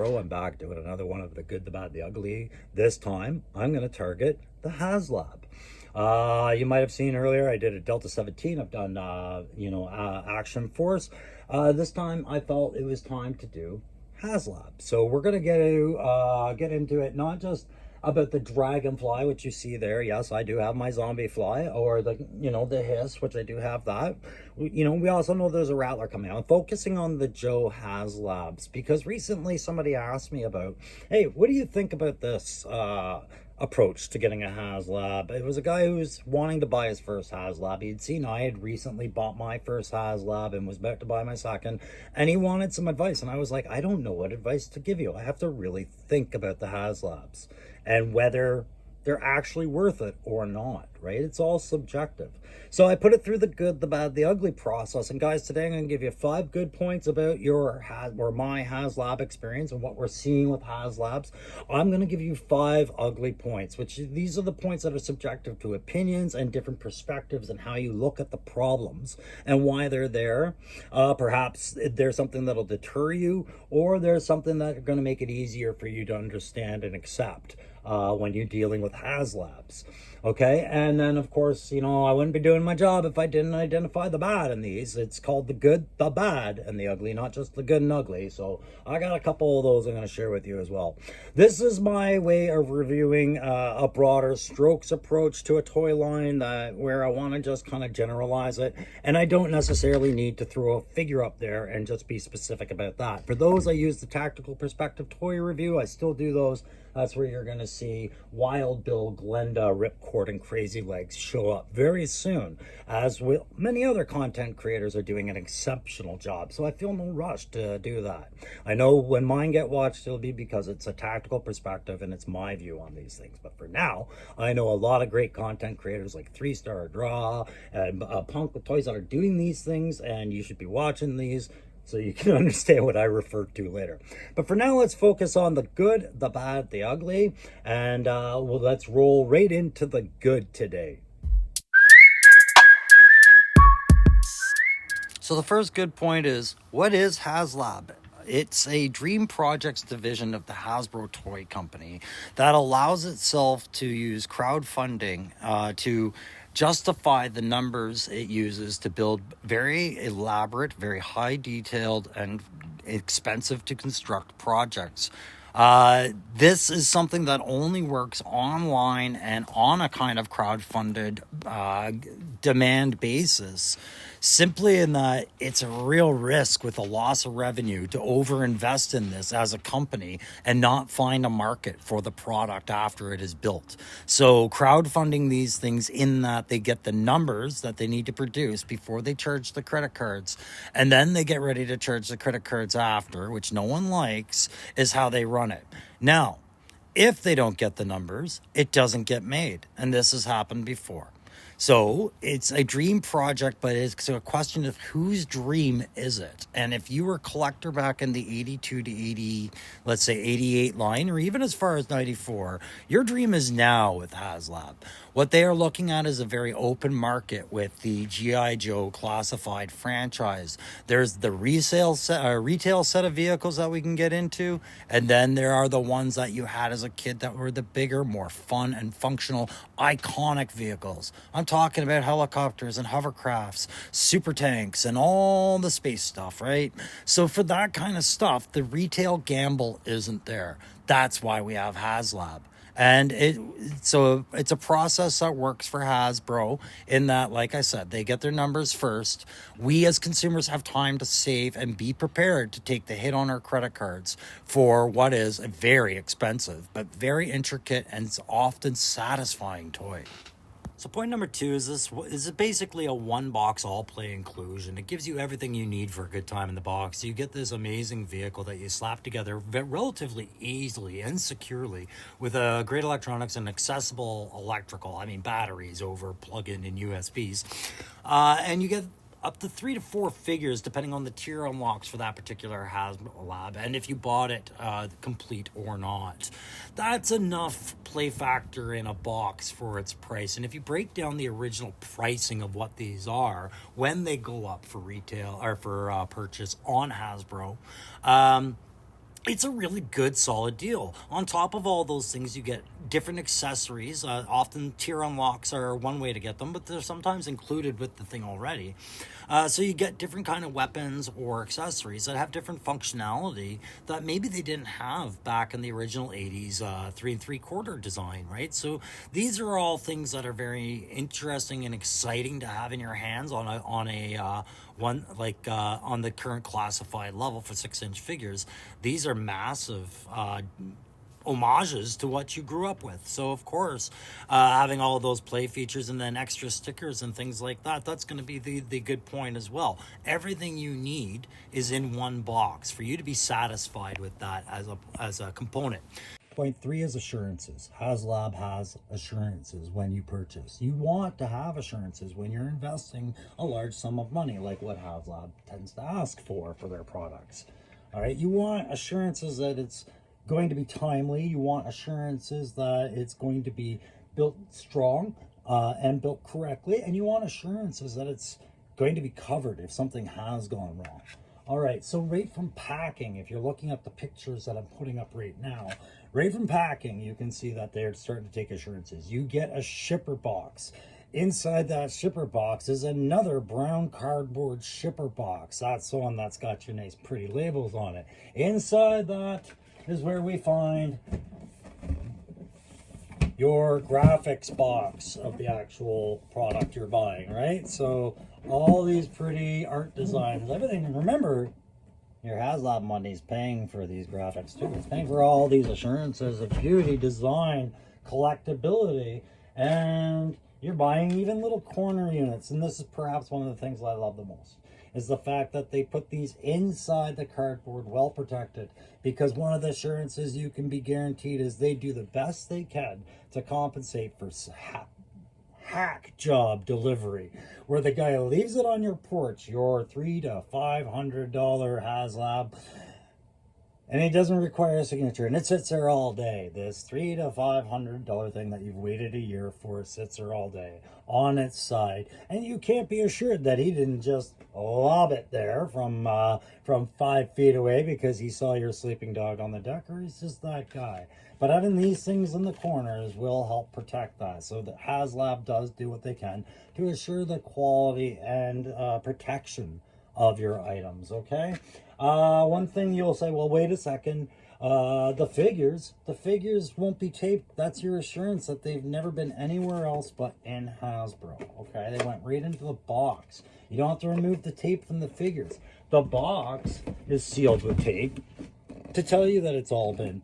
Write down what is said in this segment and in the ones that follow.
Hasbro. I'm back doing another one of the good, the bad, the ugly. This time, I'm going to target the HasLab. You might have seen earlier, I did a Delta 17. I've done, Action Force. This time, I felt it was time to do HasLab. So we're going to get into it, not just about the dragonfly, which you see there. Yes, I do have my zombie fly, or the hiss, which I do have that. We also know there's a rattler coming out. I'm focusing on the Joe HasLabs because recently somebody asked me about, hey, what do you think about this approach to getting a HasLab? It was a guy who was wanting to buy his first HasLab. He'd seen I had recently bought my first HasLab and was about to buy my second, and he wanted some advice. And I was like, I don't know what advice to give you. I have to really think about the HasLabs and whether they're actually worth it or not, right? It's all subjective. So I put it through the good, the bad, the ugly process. And guys, today I'm going to give you 5 good points about my HasLab experience and what we're seeing with HasLabs. I'm going to give you 5 ugly points, which these are the points that are subjective to opinions and different perspectives and how you look at the problems and why they're there. Perhaps there's something that'll deter you, or there's something that's going to make it easier for you to understand and accept when you're dealing with HasLabs. Okay, and then of course, I wouldn't be doing my job if I didn't identify the bad in these. It's called the good, the bad, and the ugly, not just the good and ugly. So I got a couple of those I'm going to share with you as well. This is my way of reviewing a broader strokes approach to a toy line where I want to just kind of generalize it, and I don't necessarily need to throw a figure up there and just be specific about that. For those, I use the tactical perspective toy review. I still do those. That's where you're going to see Wild Bill, Glenda, Ripcord, and Crazy Legs show up very soon, as with many other content creators are doing an exceptional job. So I feel no rush to do that. I know when mine get watched, it'll be because it's a tactical perspective and it's my view on these things. But for now, I know a lot of great content creators like 3-Star Draw and Punk with Toys that are doing these things, and you should be watching these so you can understand what I refer to later. But for now, let's focus on the good, the bad, the ugly, and let's roll right into the good today. So the first good point is, what is HasLab? It's a dream projects division of the Hasbro toy company that allows itself to use crowdfunding to justify the numbers it uses to build very elaborate, very high detailed, and expensive to construct projects. This is something that only works online and on a kind of crowdfunded demand basis, simply in that it's a real risk with a loss of revenue to overinvest in this as a company and not find a market for the product after it is built. So crowdfunding these things in that they get the numbers that they need to produce before they charge the credit cards, and then they get ready to charge the credit cards after, which no one likes, is how they run it. Now, if they don't get the numbers, it doesn't get made. And this has happened before. So it's a dream project, but it's a question of whose dream is it? And if you were a collector back in the 82 to 80, let's say 88 line, or even as far as 94, your dream is now with HasLab. What they are looking at is a very open market with the G.I. Joe classified franchise. There's the retail set of vehicles that we can get into, and then there are the ones that you had as a kid that were the bigger, more fun and functional, iconic vehicles. I'm talking about helicopters and hovercrafts, super tanks, and all the space stuff, right? So for that kind of stuff, the retail gamble isn't there. That's why we have HasLab. And it's a process that works for Hasbro in that, like I said, they get their numbers first. We as consumers have time to save and be prepared to take the hit on our credit cards for what is a very expensive but very intricate and often satisfying toy. So point number 2 is basically a one-box all-play inclusion. It gives you everything you need for a good time in the box. You get this amazing vehicle that you slap together relatively easily and securely with great electronics and accessible electrical, batteries over plug-in and USBs. And you get up to 3 to 4 figures depending on the tier unlocks for that particular HasLab, and if you bought it complete or not. That's enough play factor in a box for its price. And if you break down the original pricing of what these are when they go up for retail or for purchase on Hasbro, it's a really good solid deal. On top of all those things, you get different accessories. Often tier unlocks are one way to get them, but they're sometimes included with the thing already. So you get different kind of weapons or accessories that have different functionality that maybe they didn't have back in the original 80s 3 3/4 design, right? So these are all things that are very interesting and exciting to have in your hands on a one like on the current classified level for 6-inch figures. These are massive homages to what you grew up with. So of course, having all of those play features and then extra stickers and things like that, that's going to be the good point as well. Everything you need is in one box for you to be satisfied with that as a component. Point three is assurances. HasLab has assurances when you purchase. You want to have assurances when you're investing a large sum of money, like what HasLab tends to ask for their products. All right, you want assurances that it's going to be timely. You want assurances that it's going to be built strong and built correctly. And you want assurances that it's going to be covered if something has gone wrong. All right, so right from packing, if you're looking at the pictures that I'm putting up right now, right from packing, you can see that they're starting to take assurances. You get a shipper box. Inside that shipper box is another brown cardboard shipper box. That's the one that's got your nice pretty labels on it. Inside that is where we find your graphics box of the actual product you're buying, right? So all these pretty art designs, everything. Remember, your HasLab money is paying for these graphics too. It's paying for all these assurances of beauty, design, collectability, and you're buying even little corner units. And this is perhaps one of the things that I love the most, is the fact that they put these inside the cardboard, well protected, because one of the assurances you can be guaranteed is they do the best they can to compensate for hack job delivery, where the guy leaves it on your porch, your $300 to $500 HasLab, and it doesn't require a signature, and it sits there all day. This $300 to $500 thing that you've waited a year for sits there all day on its side, and you can't be assured that he didn't just lob it there from 5 feet away because he saw your sleeping dog on the deck, or he's just that guy. But having these things in the corners will help protect that. So the HasLab does do what they can to assure the quality and protection of your items, okay? One thing you'll say, well, wait a second, the figures won't be taped. That's your assurance that they've never been anywhere else but in Hasbro, okay? They went right into the box. You don't have to remove the tape from the figures. The box is sealed with tape to tell you that it's all been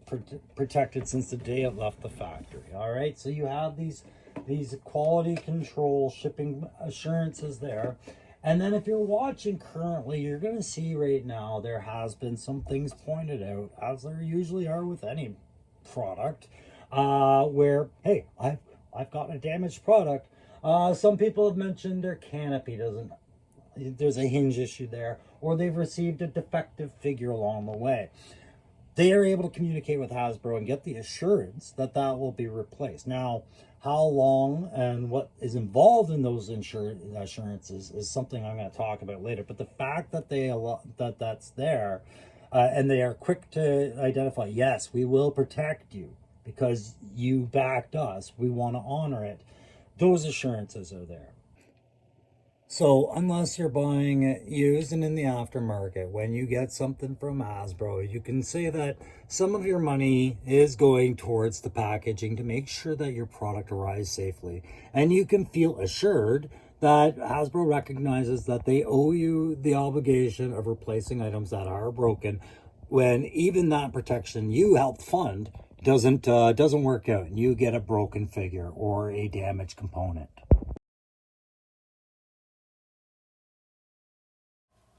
protected since the day it left the factory, all right? So you have these quality control shipping assurances there. And then if you're watching currently, you're going to see right now there has been some things pointed out, as there usually are with any product, where, hey, I've got a damaged product. Some people have mentioned their canopy there's a hinge issue there, or they've received a defective figure along the way. They are able to communicate with Hasbro and get the assurance that that will be replaced. Now, how long and what is involved in those assurances is something I'm going to talk about later. But the fact that that's there, and they are quick to identify, yes, we will protect you because you backed us. We want to honor it. Those assurances are there. So unless you're buying it used and in the aftermarket, when you get something from Hasbro, you can say that some of your money is going towards the packaging to make sure that your product arrives safely. And you can feel assured that Hasbro recognizes that they owe you the obligation of replacing items that are broken, when even that protection you helped fund doesn't work out and you get a broken figure or a damaged component.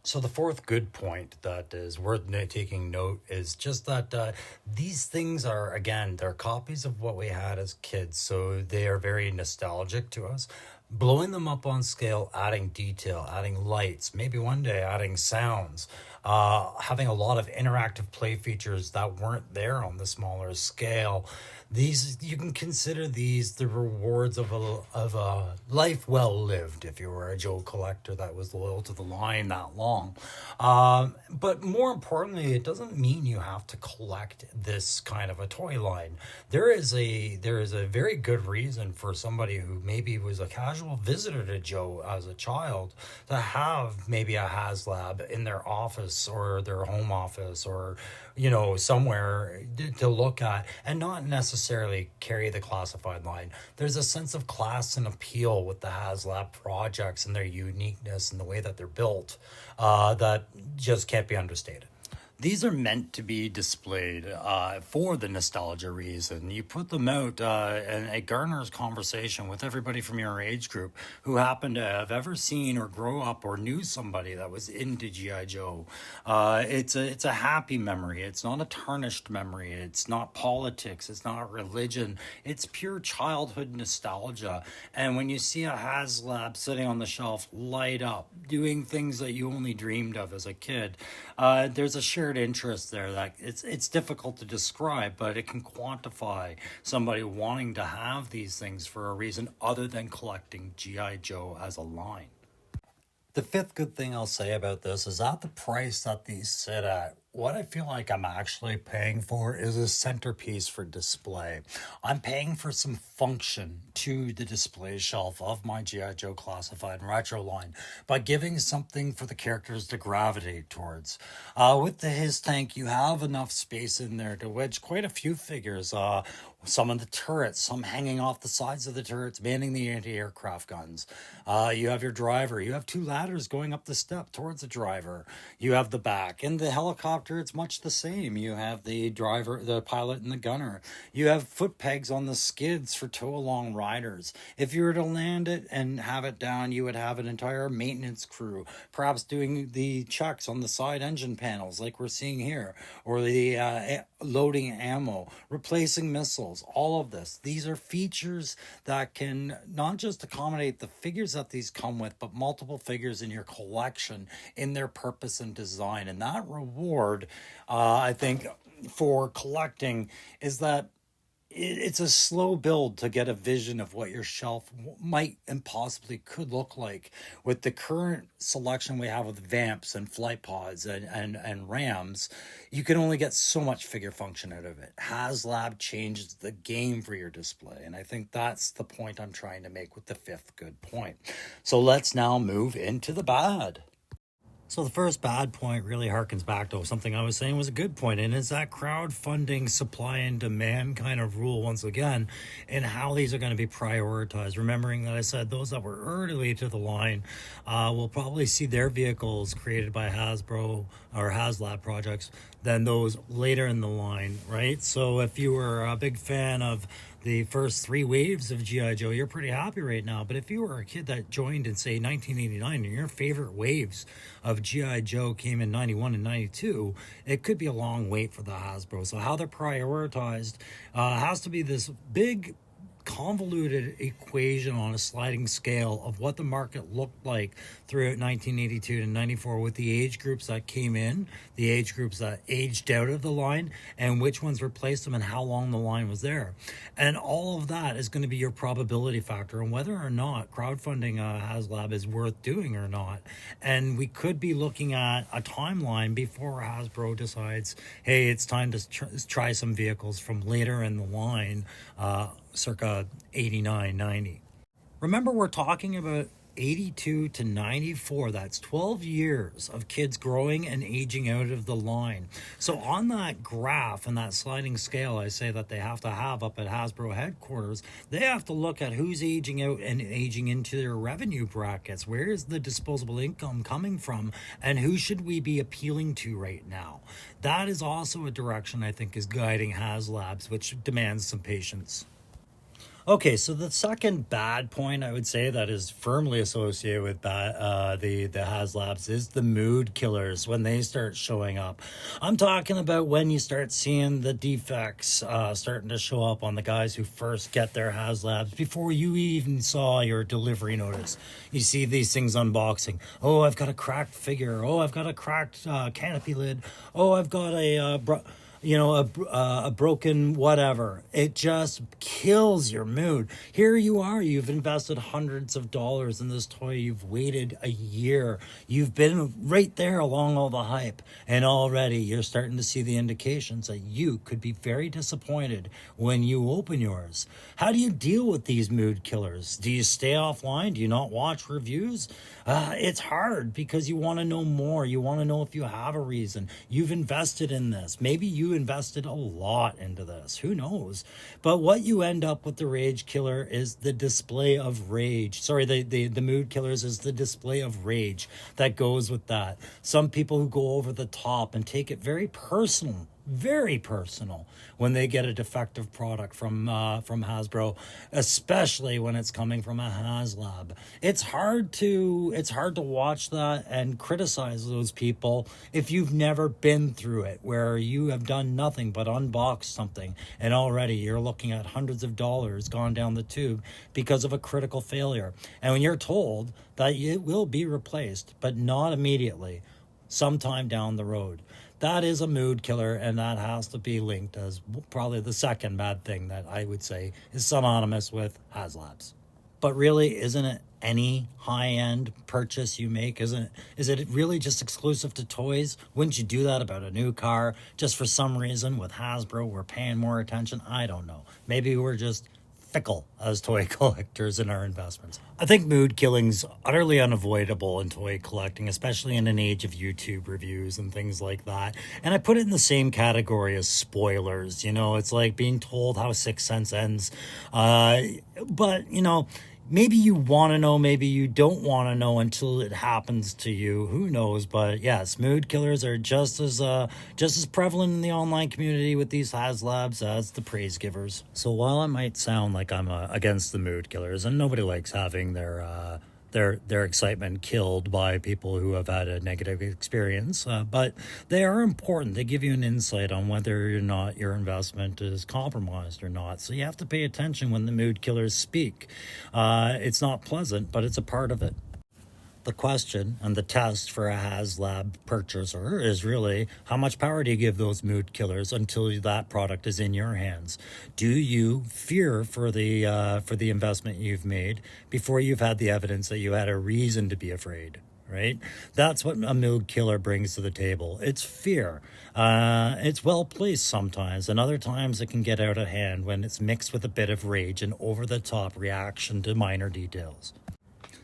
So the fourth good point that is worth taking note is just that these things are, again, they're copies of what we had as kids, so they are very nostalgic to us. Blowing them up on scale, adding detail, adding lights, maybe one day adding sounds, having a lot of interactive play features that weren't there on the smaller scale. These, you can consider these the rewards of a life well lived if you were a Joe collector that was loyal to the line that long. But more importantly, it doesn't mean you have to collect this kind of a toy line. There is a very good reason for somebody who maybe was a casual visitor to Joe as a child to have maybe a HasLab in their office or their home office, or somewhere to look at, and not necessarily carry the classified line. There's a sense of class and appeal with the HasLab projects and their uniqueness and the way that they're built, that just can't be understated. These are meant to be displayed for the nostalgia reason. You put them out and it garners conversation with everybody from your age group who happen to have ever seen or grow up or knew somebody that was into G.I. Joe. It's a happy memory. It's not a tarnished memory. It's not politics. It's not religion. It's pure childhood nostalgia. And when you see a HasLab sitting on the shelf light up, doing things that you only dreamed of as a kid, there's a shared interest there that it's difficult to describe, but it can quantify somebody wanting to have these things for a reason other than collecting G.I. Joe as a line. The fifth good thing I'll say about this is at the price that these sit at, what I feel like I'm actually paying for is a centerpiece for display. I'm paying for some function to the display shelf of my G.I. Joe Classified and Retro line by giving something for the characters to gravitate towards. With the His Tank, you have enough space in there to wedge quite a few figures. Some of the turrets, some hanging off the sides of the turrets, manning the anti-aircraft guns. You have your driver. You have two ladders going up the step towards the driver. You have the back. And the helicopter, it's much the same. You have the driver, the pilot, and the gunner. You have foot pegs on the skids for tow-along riders. If you were to land it and have it down, you would have an entire maintenance crew, perhaps doing the checks on the side engine panels like we're seeing here, or the loading ammo, replacing missiles, all of this. These are features that can not just accommodate the figures that these come with, but multiple figures in your collection in their purpose and design. And that reward, I think, for collecting is that it's a slow build to get a vision of what your shelf might and possibly could look like. With the current selection we have with vamps and flight pods and rams, you can only get so much figure function out of it. HasLab changes the game for your display, and I think that's the point I'm trying to make with the fifth good point. So let's now move into the bad. So the first bad point really harkens back to something I was saying was a good point, and it's that crowdfunding supply and demand kind of rule once again, and how these are going to be prioritized. Remembering that I said those that were early to the line will probably see their vehicles created by Hasbro or HasLab projects than those later in the line, right? So if you were a big fan of the first three waves of G.I. Joe, you're pretty happy right now. But if you were a kid that joined in, say, 1989, and your favorite waves of G.I. Joe came in 91 and 92, it could be a long wait for the Hasbro. So how they're prioritized has to be this big convoluted equation on a sliding scale of what the market looked like throughout 1982 to 94 with the age groups that came in, the age groups that aged out of the line, and which ones replaced them and how long the line was there. And all of that is going to be your probability factor on whether or not crowdfunding HasLab is worth doing or not. And we could be looking at a timeline before Hasbro decides, hey, it's time to try some vehicles from later in the line, circa 89, 90. Remember, we're talking about 82 to 94. That's 12 years of kids growing and aging out of the line. So on that graph and that sliding scale, I say that they have to have up at Hasbro headquarters, they have to look at who's aging out and aging into their revenue brackets. Where is the disposable income coming from? And who should we be appealing to right now? That is also a direction I think is guiding HasLabs, which demands some patience. Okay, so the second bad point I would say that is firmly associated with the HasLabs is the mood killers when they start showing up. I'm talking about when you start seeing the defects starting to show up on the guys who first get their HasLabs before you even saw your delivery notice. You see these things unboxing. Oh, I've got a cracked figure. Oh, I've got a cracked canopy lid. Oh, I've got a broken whatever. It just kills your mood. Here you are, you've invested hundreds of dollars in this toy, you've waited a year, you've been right there along all the hype, and already you're starting to see the indications that you could be very disappointed when you open yours. How do you deal with these mood killers? Do you stay offline? Do you not watch reviews? It's hard because you want to know more. You want to know if you have a reason. You've invested in this. Maybe you invested a lot into this. Who knows? But what you end up with the rage killer is the display of rage. Sorry, the mood killers is the display of rage that goes with that. Some people who go over the top and take it very personal when they get a defective product from Hasbro, especially when it's coming from a HasLab. It's hard to watch that and criticize those people if you've never been through it, where you have done nothing but unbox something and already you're looking at hundreds of dollars gone down the tube because of a critical failure. And when you're told that it will be replaced, but not immediately, sometime down the road. That is a mood killer, and that has to be linked as probably the second bad thing that I would say is synonymous with HasLabs. But really, isn't it any high-end purchase you make? Is it really just exclusive to toys? Wouldn't you do that about a new car? Just for some reason with Hasbro, we're paying more attention? I don't know. Maybe we're just fickle as toy collectors in our investments. I think mood killing's utterly unavoidable in toy collecting, especially in an age of YouTube reviews and things like that. And I put it in the same category as spoilers. It's like being told how Sixth Sense ends. But maybe you want to know, maybe you don't want to know until it happens to you. Who knows? But yes, mood killers are just as prevalent in the online community with these HasLabs as the praise givers. So while it might sound like I'm against the mood killers, and nobody likes having their excitement killed by people who have had a negative experience, but they are important. They give you an insight on whether or not your investment is compromised or not. So you have to pay attention when the mood killers speak. It's not pleasant, but it's a part of it. The question and the test for a HasLab purchaser is really, how much power do you give those mood killers until that product is in your hands? Do you fear for the investment you've made before you've had the evidence that you had a reason to be afraid? Right? That's what a mood killer brings to the table. It's fear. It's well placed sometimes, and other times it can get out of hand when it's mixed with a bit of rage and over-the-top reaction to minor details.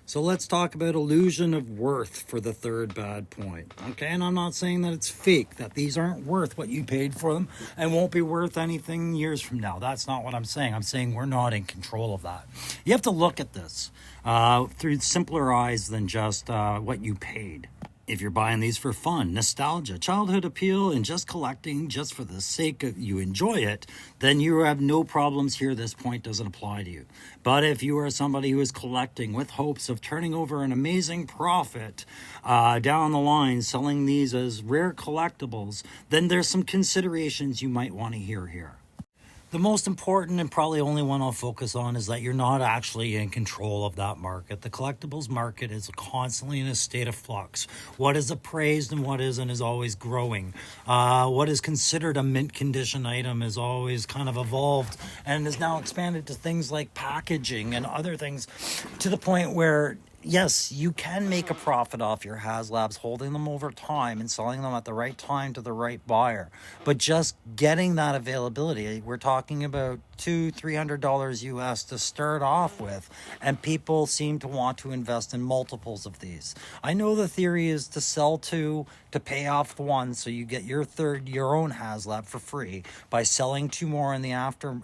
So let's talk about illusion of worth for the third bad point. Okay, and I'm not saying that it's fake, that these aren't worth what you paid for them and won't be worth anything years from now. That's not what I'm saying. I'm saying we're not in control of that. You have to look at this through simpler eyes than just what you paid. If you're buying these for fun, nostalgia, childhood appeal, and just collecting just for the sake of you enjoy it, then you have no problems here. This point doesn't apply to you. But if you are somebody who is collecting with hopes of turning over an amazing profit down the line, selling these as rare collectibles, then there's some considerations you might want to hear here. The most important and probably only one I'll focus on is that you're not actually in control of that market. The collectibles market is constantly in a state of flux. What is appraised and what isn't is always growing. What is considered a mint condition item is always kind of evolved and is now expanded to things like packaging and other things, to the point where yes, you can make a profit off your HasLabs holding them over time and selling them at the right time to the right buyer. But just getting that availability, we're talking about $200-$300 US to start off with, and people seem to want to invest in multiples of these. I know the theory is to sell two to pay off the one, so you get your own HasLab for free by selling two more in the after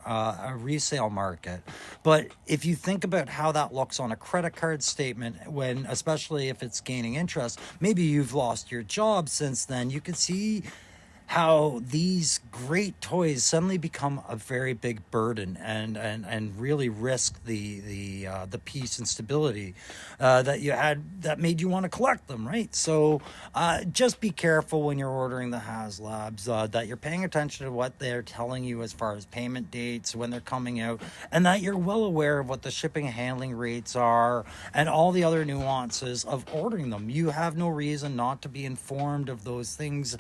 resale market. But if you think about how that looks on a credit card statement, when especially if it's gaining interest, maybe you've lost your job since then, you can see how these great toys suddenly become a very big burden and really risk the peace and stability that you had that made you want to collect them, right? So just be careful when you're ordering the HasLabs, that you're paying attention to what they're telling you as far as payment dates, when they're coming out, and that you're well aware of what the shipping and handling rates are and all the other nuances of ordering them. You have no reason not to be informed of those things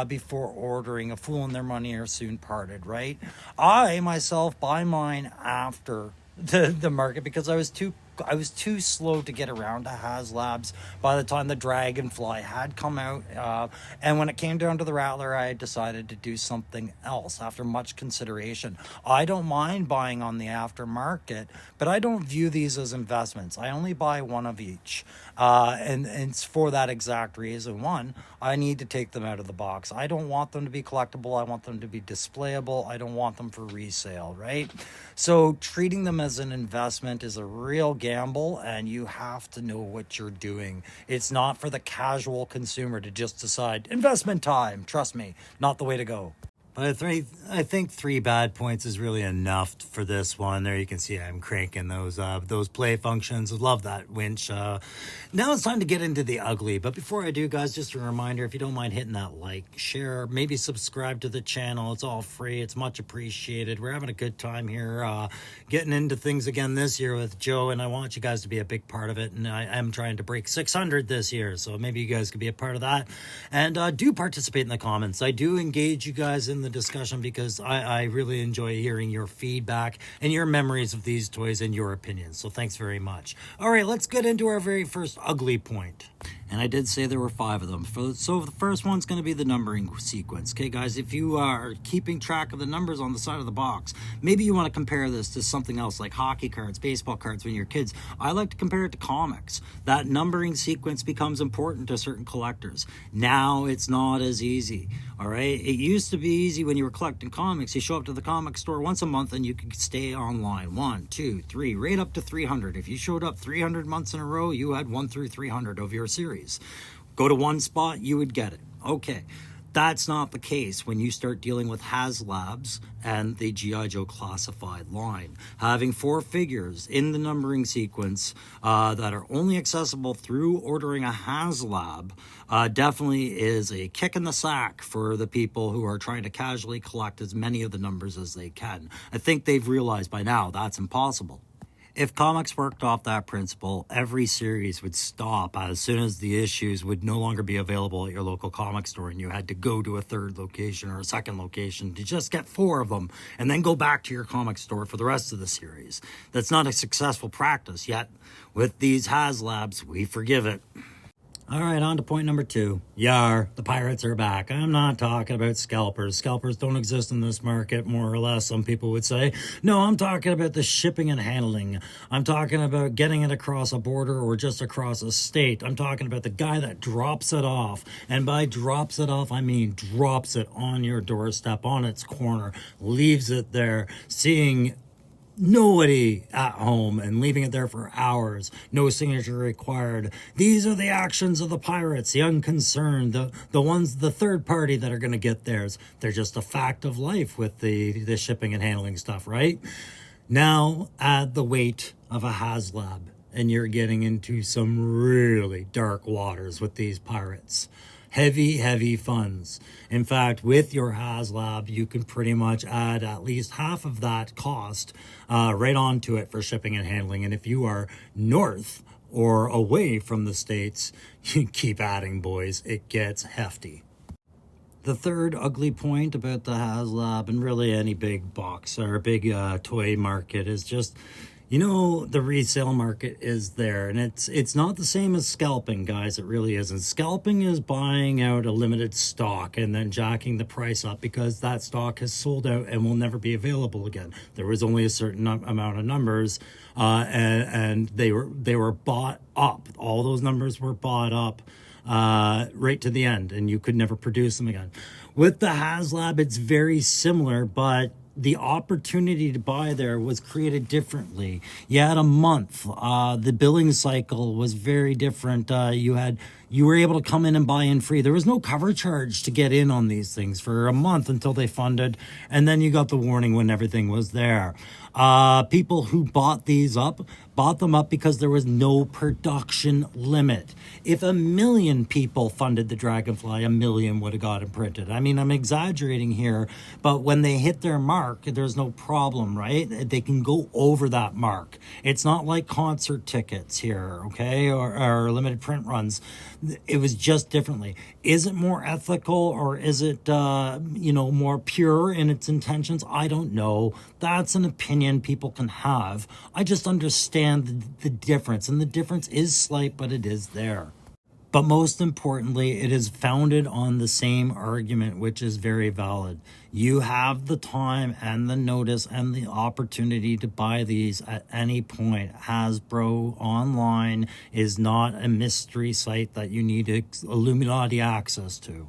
before ordering. A fool and their money are soon parted, right? I myself buy mine after the market because I was too slow to get around to HasLabs by the time the Dragonfly had come out. And when it came down to the Rattler, I decided to do something else after much consideration. I don't mind buying on the aftermarket, but I don't view these as investments. I only buy one of each. And it's for that exact reason. One, I need to take them out of the box. I don't want them to be collectible. I want them to be displayable. I don't want them for resale, right? So treating them as an investment is a real gamble, and you have to know what you're doing. It's not for the casual consumer to just decide investment time. Trust me, not the way to go. But I think 3 bad points is really enough for this one. There you can see I'm cranking those play functions. Love that winch. Now it's time to get into the ugly. But before I do, guys, just a reminder, if you don't mind hitting that like, share, maybe subscribe to the channel. It's all free. It's much appreciated. We're having a good time here, getting into things again this year with Joe, and I want you guys to be a big part of it. And I am trying to break 600 this year, so maybe you guys could be a part of that. And do participate in the comments. I do engage you guys in the discussion because I really enjoy hearing your feedback and your memories of these toys and your opinions. So thanks very much. All right, let's get into our very first ugly point. And I did say there were 5 of them. So the first one's going to be the numbering sequence. Okay, guys, if you are keeping track of the numbers on the side of the box, maybe you want to compare this to something else like hockey cards, baseball cards when you're kids. I like to compare it to comics. That numbering sequence becomes important to certain collectors. Now it's not as easy, all right? It used to be easy when you were collecting comics. You show up to the comic store once a month and you could stay online. 1, 2, 3, right up to 300. If you showed up 300 months in a row, you had 1 through 300 of your series. Go to one spot, you would get it. Okay, that's not the case when you start dealing with HasLabs and the G.I. Joe classified line. Having 4 figures in the numbering sequence that are only accessible through ordering a HasLab definitely is a kick in the sack for the people who are trying to casually collect as many of the numbers as they can. I think they've realized by now that's impossible. If comics worked off that principle, every series would stop as soon as the issues would no longer be available at your local comic store and you had to go to a 3rd location or a 2nd location to just get 4 of them and then go back to your comic store for the rest of the series. That's not a successful practice, yet with these HasLabs, we forgive it. All right, on to point number 2. Yar, the pirates are back. I'm not talking about scalpers. Scalpers don't exist in this market, more or less, some people would say. No, I'm talking about the shipping and handling. I'm talking about getting it across a border or just across a state. I'm talking about the guy that drops it off. And by drops it off, I mean drops it on your doorstep, on its corner, leaves it there, seeing nobody at home and leaving it there for hours, no signature required. These are the actions of the pirates, the unconcerned, the ones, the third party that are going to get theirs. They're just a fact of life with the shipping and handling stuff, right? Now add the weight of a HasLab and you're getting into some really dark waters with these pirates. Heavy funds. In fact, with your HasLab, you can pretty much add at least half of that cost right onto it for shipping and handling. And if you are north or away from the States, you keep adding, boys. It gets hefty. The third ugly point about the HasLab and really any big box or big toy market is just, you know, the resale market is there, and it's not the same as scalping, guys. It really isn't. Scalping is buying out a limited stock and then jacking the price up because that stock has sold out and will never be available again. There was only a certain amount of numbers, and they were bought up. All those numbers were bought up right to the end, and you could never produce them again. With the HasLab, it's very similar, but the opportunity to buy there was created differently. You had a month. The billing cycle was very different. You you were able to come in and buy in free. There was no cover charge to get in on these things for a month until they funded, and then you got the warning when everything was there. People who bought them up because there was no production limit. If 1 million people funded the Dragonfly, 1 million would have got it printed. I mean, I'm exaggerating here, but when they hit their mark, there's no problem, right? They can go over that mark. It's not like concert tickets here, okay, or limited print runs. It was just differently. Is it more ethical, or is it, more pure in its intentions? I don't know. That's an opinion people can have. I just understand the difference, and the difference is slight, but it is there. But most importantly, it is founded on the same argument, which is very valid. You have the time and the notice and the opportunity to buy these at any point. Hasbro online is not a mystery site that you need Illuminati access to.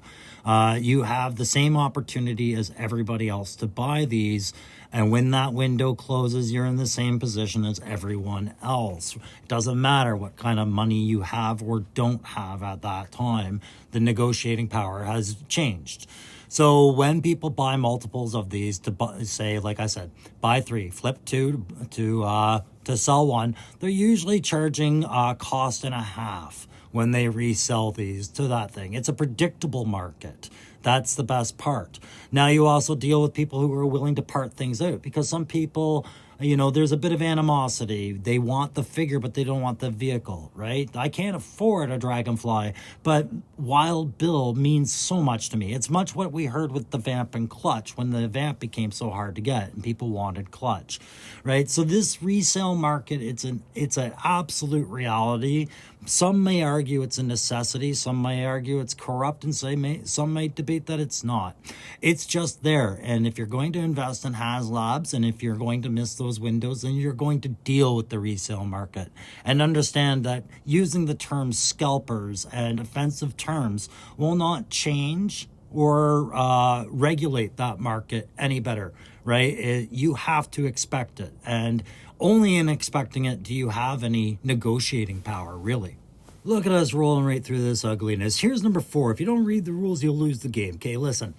You have the same opportunity as everybody else to buy these. And when that window closes, you're in the same position as everyone else. It doesn't matter what kind of money you have or don't have at that time. The negotiating power has changed. So when people buy multiples of these to say, like I said, buy 3, flip 2 to sell 1, they're usually charging cost and a half when they resell these to that thing. It's a predictable market. That's the best part. Now you also deal with people who are willing to part things out, because some people, there's a bit of animosity. They want the figure, but they don't want the vehicle, right? I can't afford a Dragonfly, but Wild Bill means so much to me. It's much what we heard with the Vamp and Clutch when the Vamp became so hard to get and people wanted Clutch, right? So this resale market, it's an absolute reality. Some may argue it's a necessity. Some may argue it's corrupt, and some may debate that it's not. It's just there. And if you're going to invest in HasLabs, and if you're going to miss those windows, then you're going to deal with the resale market. And understand that using the terms scalpers and offensive terms will not change or regulate that market any better, right? You have to expect it. And only in expecting it do you have any negotiating power, really. Look at us rolling right through this ugliness. Here's number 4. If you don't read the rules, you'll lose the game. Okay, listen.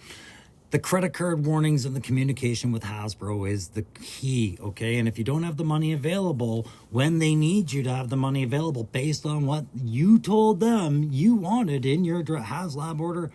The credit card warnings and the communication with Hasbro is the key, okay? And if you don't have the money available when they need you to have the money available based on what you told them you wanted in your HasLab order,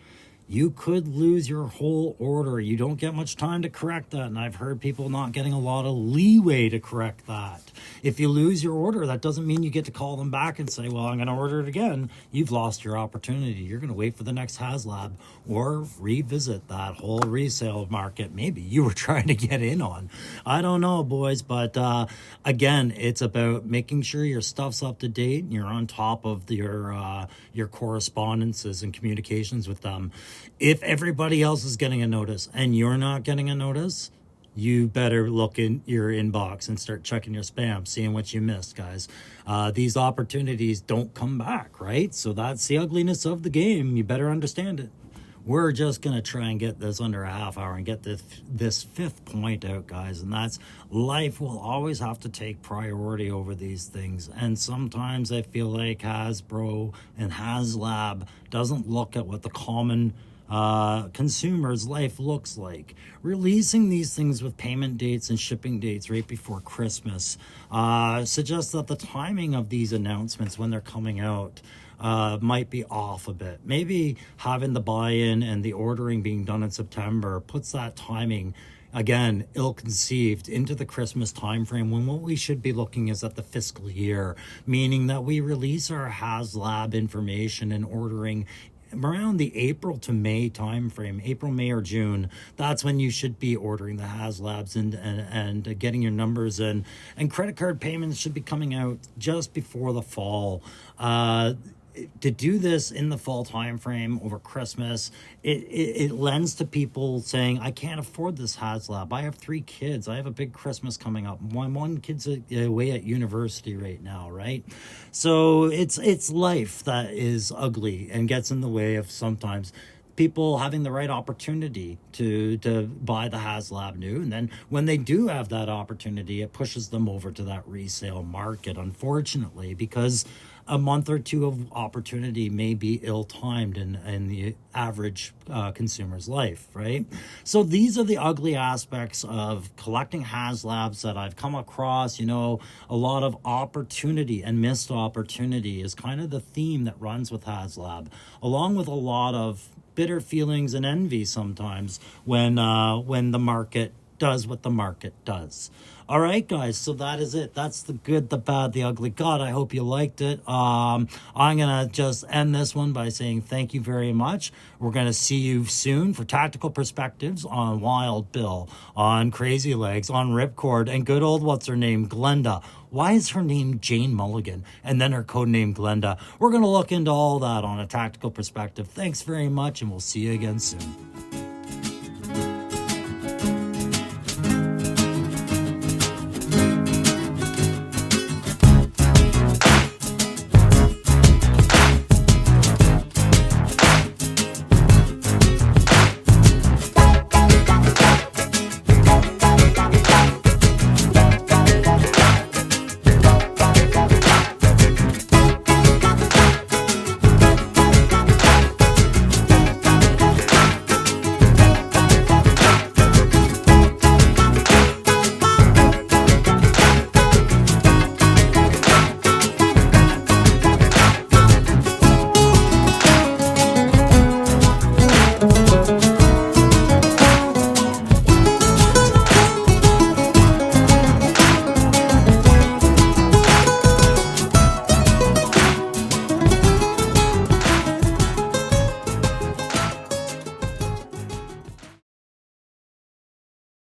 you could lose your whole order. You don't get much time to correct that, and I've heard people not getting a lot of leeway to correct that. If you lose your order, that doesn't mean you get to call them back and say, well, I'm going to order it again. You've lost your opportunity. You're going to wait for the next HasLab or revisit that whole resale market maybe you were trying to get in on. I don't know, boys, but again, it's about making sure your stuff's up to date and you're on top of your correspondences and communications with them. If everybody else is getting a notice and you're not getting a notice, you better look in your inbox and start checking your spam, seeing what you missed, guys. These opportunities don't come back, right? So that's the ugliness of the game. You better understand it. We're just going to try and get this under a half hour and get this 5th point out, guys. And that's life will always have to take priority over these things. And sometimes I feel like Hasbro and HasLab doesn't look at what the common consumer's life looks like. Releasing these things with payment dates and shipping dates right before Christmas suggests that the timing of these announcements when they're coming out might be off a bit. Maybe having the buy-in and the ordering being done in September puts that timing, again, ill-conceived into the Christmas timeframe, when what we should be looking is at the fiscal year, meaning that we release our HasLab information and ordering around the April to May timeframe, April, May, or June. That's when you should be ordering the HasLabs and getting your numbers in. And credit card payments should be coming out just before the fall. To do this in the fall time frame over Christmas, it lends to people saying, I can't afford this HasLab. I have 3 kids. I have a big Christmas coming up. One kid's away at university right now, right? So it's life that is ugly and gets in the way of sometimes people having the right opportunity to buy the HasLab new, and then when they do have that opportunity, it pushes them over to that resale market, unfortunately, because a month or two of opportunity may be ill-timed in the average consumer's life, right? So these are the ugly aspects of collecting HasLabs that I've come across. A lot of opportunity and missed opportunity is kind of the theme that runs with HasLab, along with a lot of bitter feelings and envy sometimes when the market does what the market does. All right, guys, so that is it. That's the good, the bad, the ugly. God, I hope you liked it. I'm going to just end this one by saying thank you very much. We're going to see you soon for Tactical Perspectives on Wild Bill, on Crazy Legs, on Ripcord, and good old, what's her name, Glenda. Why is her name Jane Mulligan and then her code name Glenda? We're going to look into all that on a Tactical Perspective. Thanks very much, and we'll see you again soon.